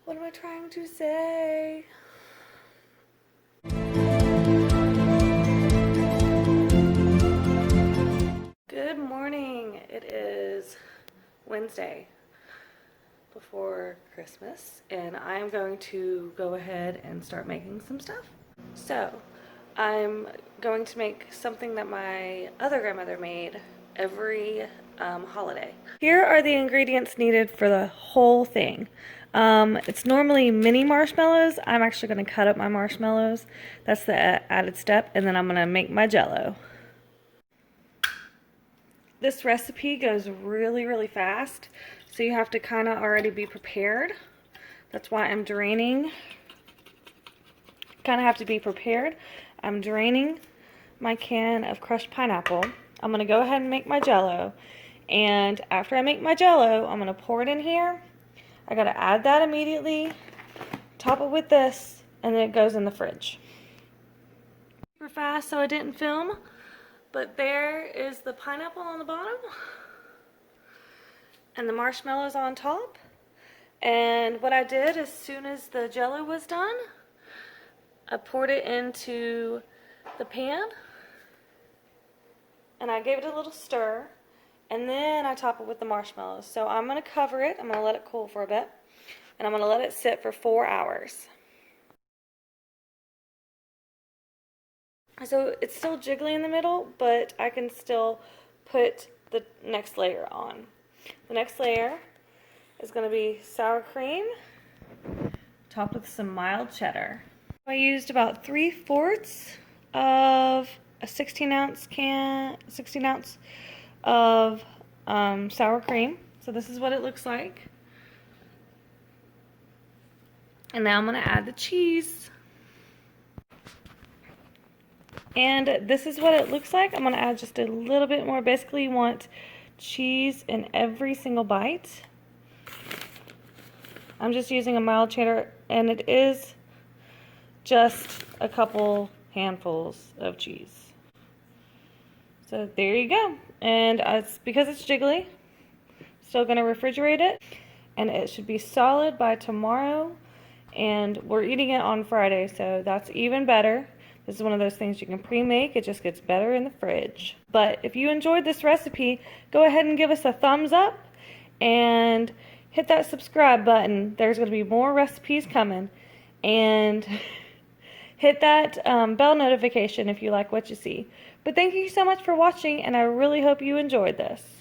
What am I trying to say? Good morning. It is Wednesday before Christmas, and I'm going to go ahead and start making some stuff. So, I'm going to make something that my other grandmother made every holiday. Here are the ingredients needed for the whole thing. It's normally mini marshmallows. I'm actually going to cut up my marshmallows. That's the added step, and then I'm going to make my Jello. This recipe goes really, really fast, so you have to kind of already be prepared. That's why I'm draining. Kind of have to be prepared. I'm draining my can of crushed pineapple. I'm going to go ahead and make my Jello. And after I make my Jello, I'm going to pour it in here. I got to add that immediately, top it with this, and then it goes in the fridge. Super fast, so I didn't film. But there is the pineapple on the bottom and the marshmallows on top. And what I did as soon as the Jello was done, I poured it into the pan and I gave it a little stir, and then I top it with the marshmallows. So I'm going to cover it, I'm going to let it cool for a bit, and I'm going to let it sit for 4 hours. So it's still jiggly in the middle, but I can still put the next layer on. The next layer is going to be sour cream, topped with some mild cheddar. I used about 3/4 of a 16-ounce can, 16 ounce of sour cream. So this is what it looks like. And now I'm going to add the cheese. And this is what it looks like. I'm going to add just a little bit more. Basically, you want cheese in every single bite. I'm just using a mild cheddar, and it is just a couple handfuls of cheese. So there you go. And it's because it's jiggly, still going to refrigerate it, and it should be solid by tomorrow. And we're eating it on Friday, so that's even better. This is one of those things you can pre-make. It just gets better in the fridge. But if you enjoyed this recipe, go ahead and give us a thumbs up and hit that subscribe button. There's going to be more recipes coming. And hit that bell notification if you like what you see. But thank you so much for watching, and I really hope you enjoyed this.